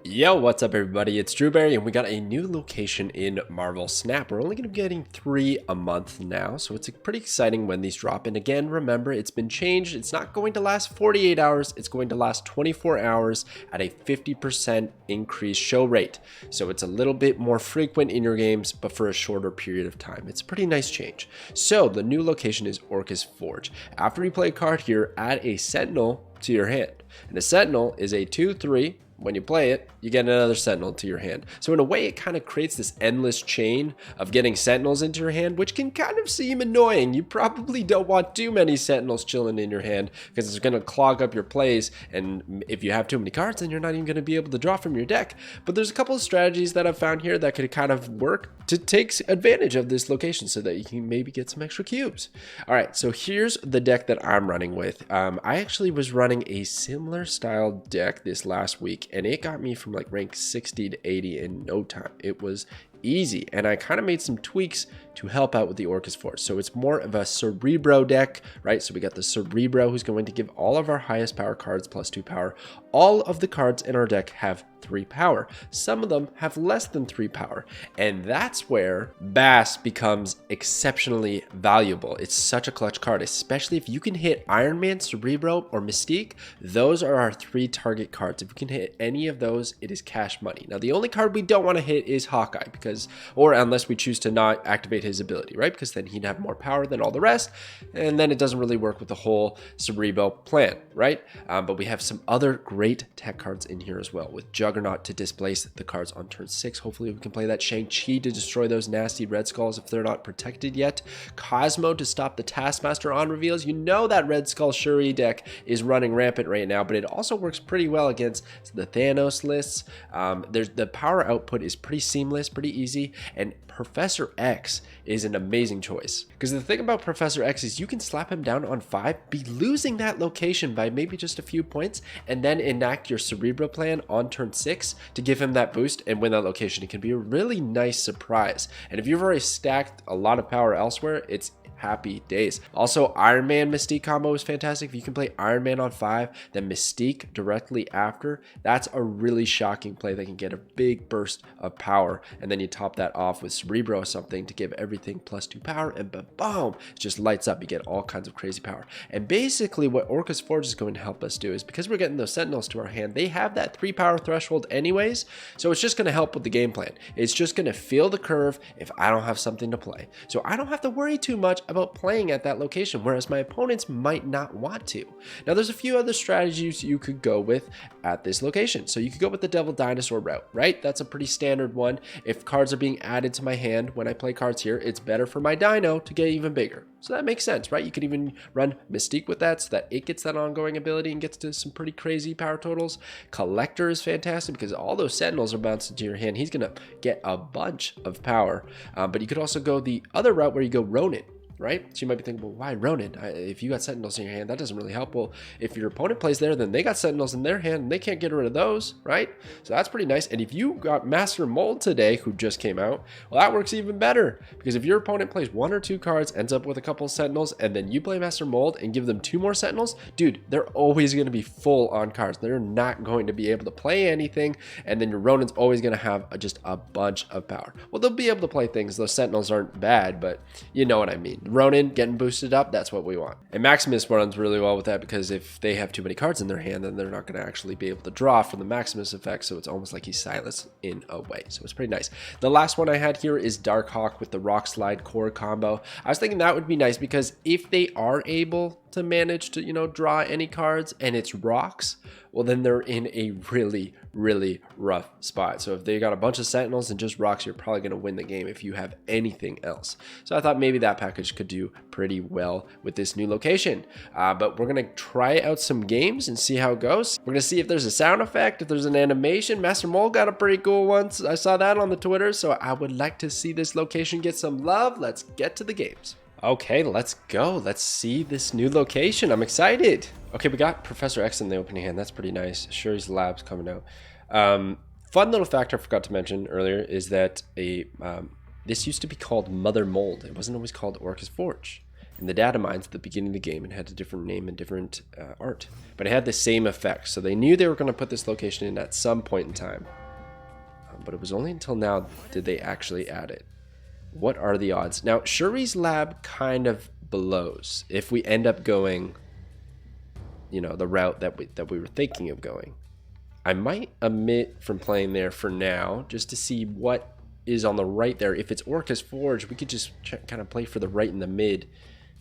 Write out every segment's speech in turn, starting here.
Yo, what's up everybody? It's Drewberry and we got a new location in Marvel Snap. We're only going to be getting 3 a month now, so it's pretty exciting when these drop. And again, remember, it's been changed. It's not going to last 48 hours. It's going to last 24 hours at a 50% increased show rate. So it's a little bit more frequent in your games, but for a shorter period of time. It's a pretty nice change. So the new location is Orchis Forge. After you play a card here, add a Sentinel to your hand. And a Sentinel is a 2/3. When you play it, you get another Sentinel to your hand. So in a way, it kind of creates this endless chain of getting Sentinels into your hand, which can kind of seem annoying. You probably don't want too many Sentinels chilling in your hand because it's going to clog up your plays. And if you have too many cards, then you're not even going to be able to draw from your deck. But there's a couple of strategies that I've found here that could kind of work to take advantage of this location so that you can maybe get some extra cubes. All right, so here's the deck that I'm running with. I actually was running a similar style deck this last week, and it got me from like rank 60 to 80 in no time. It was easy, and I kind of made some tweaks to help out with the Orchis Forge. So it's more of a Cerebro deck, right? So we got the Cerebro, who's going to give all of our highest power cards +2 power. All of the cards in our deck have 3 power. Some of them have less than 3 power, and that's where Bast becomes exceptionally valuable. It's such a clutch card, especially if you can hit Ironman, Cerebro, or Mystique. Those are our 3 target cards. If you can hit any of those, it is cash money. Now, the only card we don't want to hit is Hawkeye, or unless we choose to not activate his ability, right? Because then he'd have more power than all the rest, and then it doesn't really work with the whole Cerebro plan, right? But we have some other great tech cards in here as well, with Juggernaut to displace the cards on turn 6. Hopefully we can play that. Shang-Chi to destroy those nasty Red Skulls if they're not protected yet. Cosmo to stop the Taskmaster on reveals. You know that Red Skull Shuri deck is running rampant right now, but it also works pretty well against the Thanos lists. The power output is pretty seamless, pretty easy, and Professor X is an amazing choice. Because the thing about Professor X is you can slap him down on 5, be losing that location by maybe just a few points, and then enact your Cerebro plan on turn 6 to give him that boost and win that location. It can be a really nice surprise. And if you've already stacked a lot of power elsewhere, it's happy days. Also, Iron Man Mystique combo is fantastic. If you can play Iron Man on 5, then Mystique directly after, that's a really shocking play that can get a big burst of power. And then you top that off with Cerebro or something to give everything +2 power, and boom, it just lights up. You get all kinds of crazy power. And basically what Orchis Forge is going to help us do is, because we're getting those Sentinels to our hand, they have that 3 power threshold anyways, so it's just going to help with the game plan. It's just going to feel the curve if I don't have something to play. So I don't have to worry too much about playing at that location, whereas my opponents might not want to. Now, there's a few other strategies you could go with at this location. So you could go with the Devil Dinosaur route, right? That's a pretty standard one. If cards are being added to my hand when I play cards here, it's better for my Dino to get even bigger. So that makes sense, right? You could even run Mystique with that so that it gets that ongoing ability and gets to some pretty crazy power totals. Collector is fantastic because all those Sentinels are bounced into your hand. He's going to get a bunch of power. But you could also go the other route where you go Ronin, right? So you might be thinking, well, why Ronin? If you got Sentinels in your hand, that doesn't really help. Well, if your opponent plays there, then they got Sentinels in their hand and they can't get rid of those, right? So that's pretty nice. And if you got Master Mold today, who just came out, well, that works even better, because if your opponent plays 1 or 2 cards, ends up with a couple Sentinels, and then you play Master Mold and give them 2 more Sentinels, dude, they're always going to be full on cards. They're not going to be able to play anything, and then your Ronin's always going to have just a bunch of power. Well, they'll be able to play things. Those Sentinels aren't bad, but you know what I mean. Ronin getting boosted up, that's what we want. And Maximus runs really well with that, because if they have too many cards in their hand, then they're not going to actually be able to draw from the Maximus effect, so it's almost like he's silenced in a way. So it's pretty nice. The last one I had here is Dark Hawk with the Rock Slide Core combo. I was thinking that would be nice, because if they are able to manage to, draw any cards and it's rocks, well, then they're in a really, really rough spot. So if they got a bunch of Sentinels and just rocks, you're probably going to win the game if you have anything else. So I thought maybe that package could do pretty well with this new location. But we're going to try out some games and see how it goes. We're going to see if there's a sound effect, if there's an animation. Master Mole got a pretty cool one. I saw that on the Twitter, so I would like to see this location get some love. Let's get to the games. Okay, let's go. Let's see this new location. I'm excited. Okay, we got Professor X in the opening hand. That's pretty nice. Shuri's Lab's coming out. Fun little fact I forgot to mention earlier is that this used to be called Mother Mold. It wasn't always called Orchis Forge. in the data mines at the beginning of the game and had a different name and different art. But it had the same effect. So they knew they were going to put this location in at some point in time. But it was only until now did they actually add it. What are the odds? Now, Shuri's lab kind of blows if we end up going, you know, the route that we were thinking of going. I might omit from playing there for now just to see what is on the right there. If it's Orchis Forge, we could just kind of play for the right in the mid.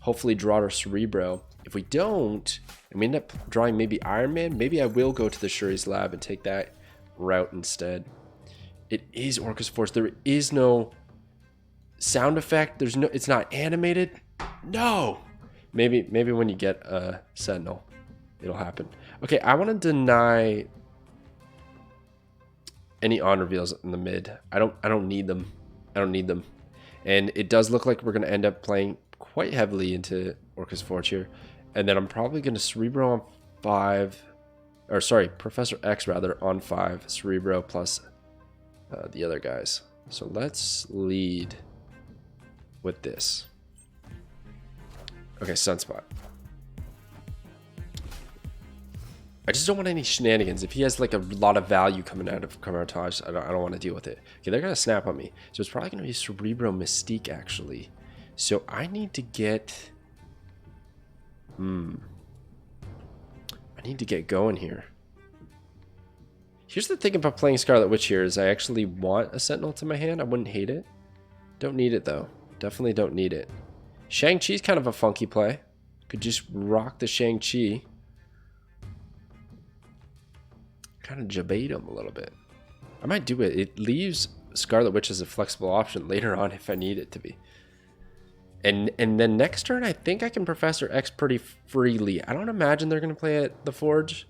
Hopefully draw our Cerebro. If we don't, and we end up drawing maybe Iron Man, maybe I will go to the Shuri's lab and take that route instead. It is Orchis Forge. There is no sound effect. There's no. It's not animated. No. Maybe when you get a Sentinel, it'll happen. Okay, I want to deny any on reveals in the mid. I don't need them. I don't need them. And it does look like we're going to end up playing quite heavily into Orchis Forge here. And then I'm probably going to Cerebro on 5. Or sorry, Professor X rather on 5. Cerebro plus the other guys. So let's lead with this. Okay, Sunspot. I just don't want any shenanigans. If he has like a lot of value coming out of Camartage, I don't want to deal with it. Okay, they're gonna snap on me. So it's probably gonna be Cerebro Mystique actually. So I need to get I need to get going here. Here's the thing about playing Scarlet Witch here is I actually want a Sentinel to my hand. I wouldn't hate it. Don't need it though. Definitely don't need it. Shang-Chi's kind of a funky play. Could just rock the Shang-Chi. Kind of debate him a little bit. I might do it. It leaves Scarlet Witch as a flexible option later on if I need it to be. And then next turn, I think I can Professor X pretty freely. I don't imagine they're going to play at the Forge.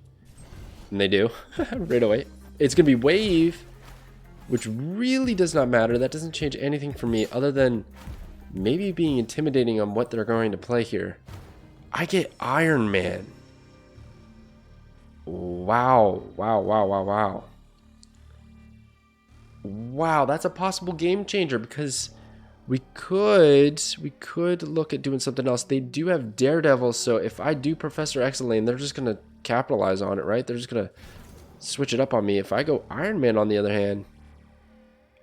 And they do. Right away. It's going to be Wave, which really does not matter. That doesn't change anything for me other than maybe being intimidating on what they're going to play here. I get Iron Man. Wow. Wow, that's a possible game changer because we could look at doing something else. They do have Daredevil, so if I do Professor X lane, they're just going to capitalize on it, right? They're just going to switch it up on me. If I go Iron Man, on the other hand,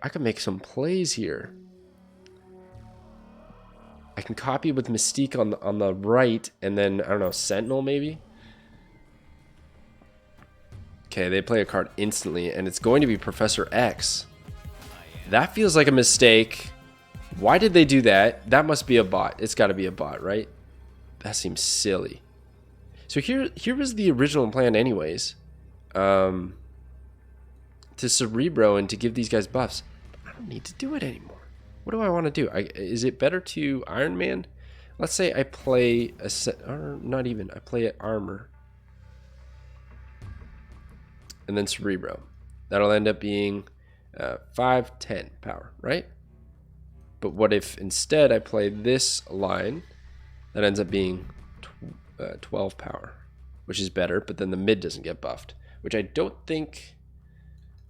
I can make some plays here. I can copy with Mystique on the right, and then, I don't know, Sentinel maybe? Okay, they play a card instantly, and it's going to be Professor X. That feels like a mistake. Why did they do that? That must be a bot. It's got to be a bot, right? That seems silly. So here was the original plan anyways. To Cerebro and to give these guys buffs. But I don't need to do it anymore. What do I want to do? Is it better to Iron Man? Let's say I play a set, or not even. I play an armor. And then Cerebro. That'll end up being 5, 10 power, right? But what if instead I play this line that ends up being 12 power, which is better, but then the mid doesn't get buffed, which I don't think...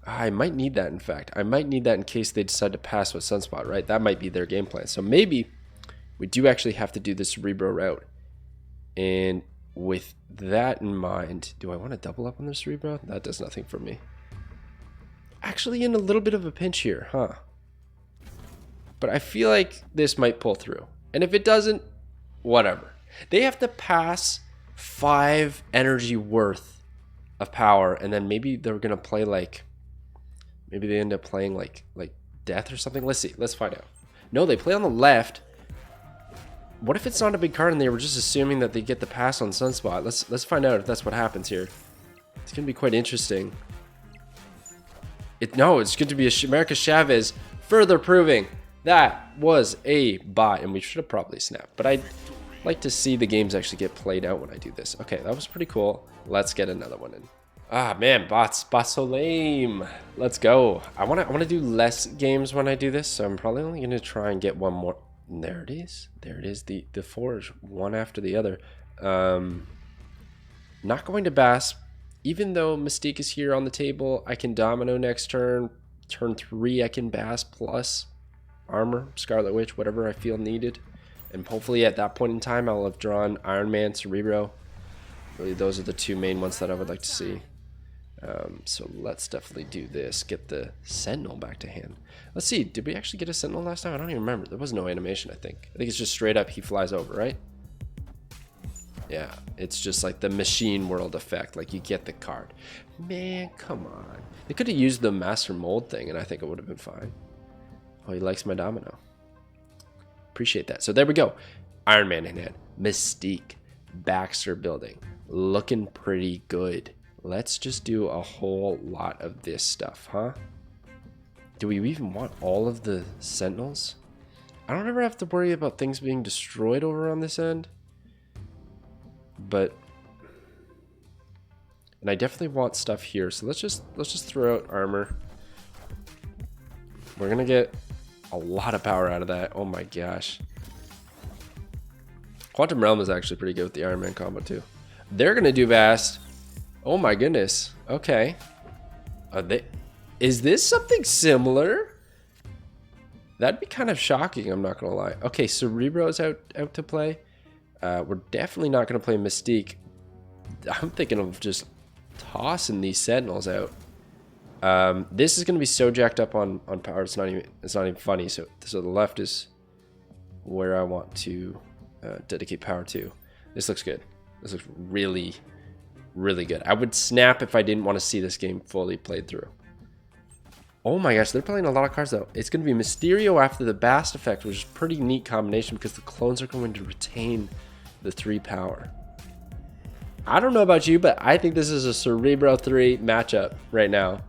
I might need that, in fact. I might need that in case they decide to pass with Sunspot, right? That might be their game plan. So maybe we do actually have to do the Cerebro route. And with that in mind, do I want to double up on the Cerebro? That does nothing for me. Actually in a little bit of a pinch here, huh? But I feel like this might pull through. And if it doesn't, whatever. They have to pass 5 energy worth of power, and then maybe they're going to play like... Maybe they end up playing like death or something. Let's see. Let's find out. No, they play on the left. What if it's not a big card and they were just assuming that they get the pass on Sunspot? Let's find out if that's what happens here. It's going to be quite interesting. No, it's going to be America Chavez, further proving that was a bot, and we should have probably snapped. But I'd like to see the games actually get played out when I do this. Okay, that was pretty cool. Let's get another one in. Ah man, bots so lame. Let's go. I wanna do less games when I do this, so I'm probably only gonna try and get one more. And there it is. There it is. The Forge, one after the other. Not going to Bast. Even though Mystique is here on the table, I can Domino next turn. Turn 3, I can Bast plus armor, Scarlet Witch, whatever I feel needed. And hopefully at that point in time, I'll have drawn Iron Man, Cerebro. Really, those are the two main ones that I would like to see. So let's definitely do this. Get the Sentinel back to hand. Let's see. Did we actually get a Sentinel last time? I don't even remember. There was no animation, I think. I think it's just straight up he flies over, right? Yeah, it's just like the machine world effect. Like you get the card. Man, come on. They could have used the master mold thing and I think it would have been fine. Oh, he likes my Domino. Appreciate that. So there we go. Iron Man in hand. Mystique. Baxter building. Looking pretty good. Let's just do a whole lot of this stuff, huh? Do we even want all of the Sentinels? I don't ever have to worry about things being destroyed over on this end. But... And I definitely want stuff here. So let's just throw out armor. We're gonna get a lot of power out of that. Oh my gosh. Quantum Realm is actually pretty good with the Iron Man combo too. They're gonna do Bast. Oh my goodness. Okay. Is this something similar? That'd be kind of shocking, I'm not gonna lie. Okay, Cerebro's out to play. We're definitely not gonna play Mystique. I'm thinking of just tossing these Sentinels out. This is gonna be so jacked up on power. It's not even funny. So the left is where I want to dedicate power to. This looks good. This looks really, really good. I would snap if I didn't want to see this game fully played through. Oh my gosh, they're playing a lot of cards though. It's going to be Mysterio after the Bast effect, which is a pretty neat combination because the clones are going to retain the 3 power. I don't know about you, but I think this is a Cerebro 3 matchup right now.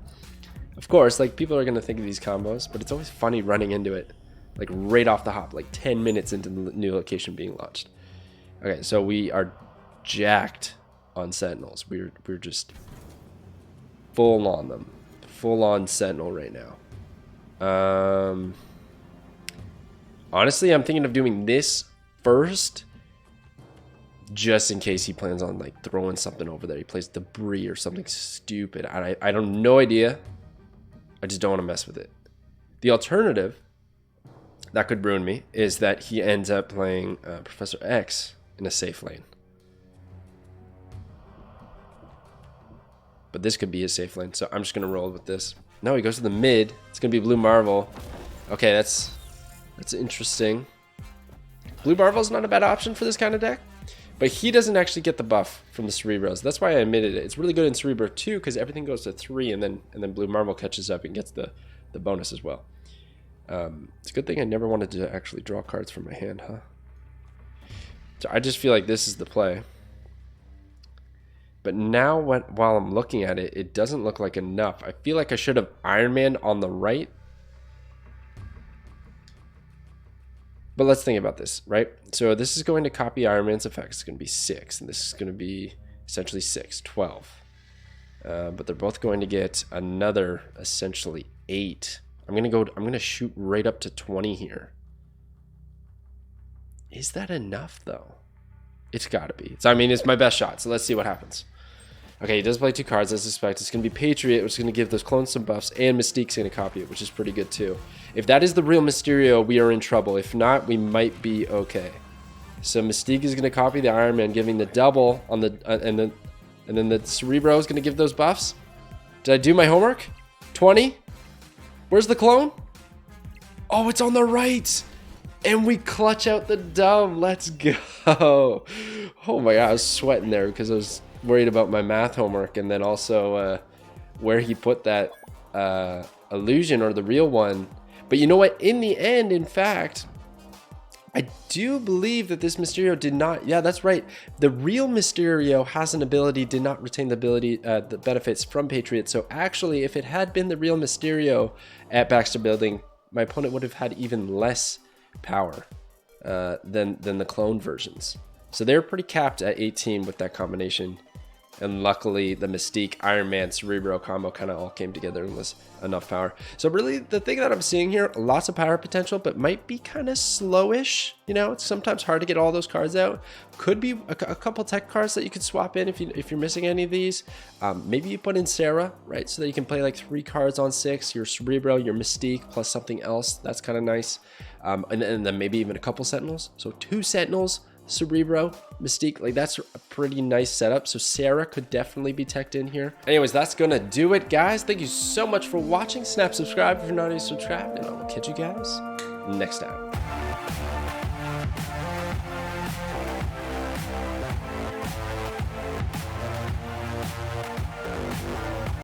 Of course, like people are going to think of these combos, but it's always funny running into it. Like right off the hop, like 10 minutes into the new location being launched. Okay, so we are jacked on Sentinels. We're just full on them. Full on Sentinel right now. Honestly, I'm thinking of doing this first, just in case he plans on like throwing something over there. He plays debris or something stupid. I don't no idea. I just don't want to mess with it. The alternative that could ruin me is that he ends up playing Professor X in a safe lane. But this could be his safe lane, so I'm just going to roll with this. No, he goes to the mid. It's going to be Blue Marvel. Okay, that's interesting. Blue Marvel's not a bad option for this kind of deck, but he doesn't actually get the buff from the Cerebros. That's why I omitted it. It's really good in Cerebro 2 because everything goes to 3, and then Blue Marvel catches up and gets the bonus as well. It's a good thing I never wanted to actually draw cards from my hand, huh? So I just feel like this is the play. But now while I'm looking at it, it doesn't look like enough. I feel like I should have Iron Man on the right. But let's think about this, right? So this is going to copy Iron Man's effect. It's going to be 6. And this is going to be essentially 6, 12. But they're both going to get another essentially 8. I'm going to shoot right up to 20 here. Is that enough though? It's got to be. I mean, it's my best shot. So let's see what happens. Okay, he does play 2 cards, I suspect. It's going to be Patriot, which is going to give those clones some buffs, and Mystique's going to copy it, which is pretty good too. If that is the real Mysterio, we are in trouble. If not, we might be okay. So Mystique is going to copy the Iron Man, giving the double on the and then the Cerebro is going to give those buffs. Did I do my homework? 20? Where's the clone? Oh, it's on the right. And we clutch out the dub. Let's go. Oh my god, I was sweating there because I was worried about my math homework, and then also where he put that illusion or the real one. But you know what? In the end, in fact, I do believe that this Mysterio did not. Yeah, that's right. The real Mysterio has an ability, did not retain the ability, the benefits from Patriot. So actually, if it had been the real Mysterio at Baxter Building, my opponent would have had even less power than the clone versions. So they're pretty capped at 18 with that combination. And luckily, the Mystique, Iron Man, Cerebro combo kind of all came together and was enough power. So really, the thing that I'm seeing here, lots of power potential, but might be kind of slowish. You know, it's sometimes hard to get all those cards out. Could be a couple tech cards that you could swap in if you're missing any of these. Maybe you put in Sera, right? So that you can play like 3 cards on 6, your Cerebro, your Mystique, plus something else. That's kind of nice. And then maybe even a couple Sentinels. So 2 Sentinels, Cerebro, Mystique, like that's a pretty nice setup. So Sera could definitely be teched in here. Anyways, that's gonna do it, guys. Thank you so much for watching. Snap subscribe if you're not already subscribed, and I will catch you guys next time.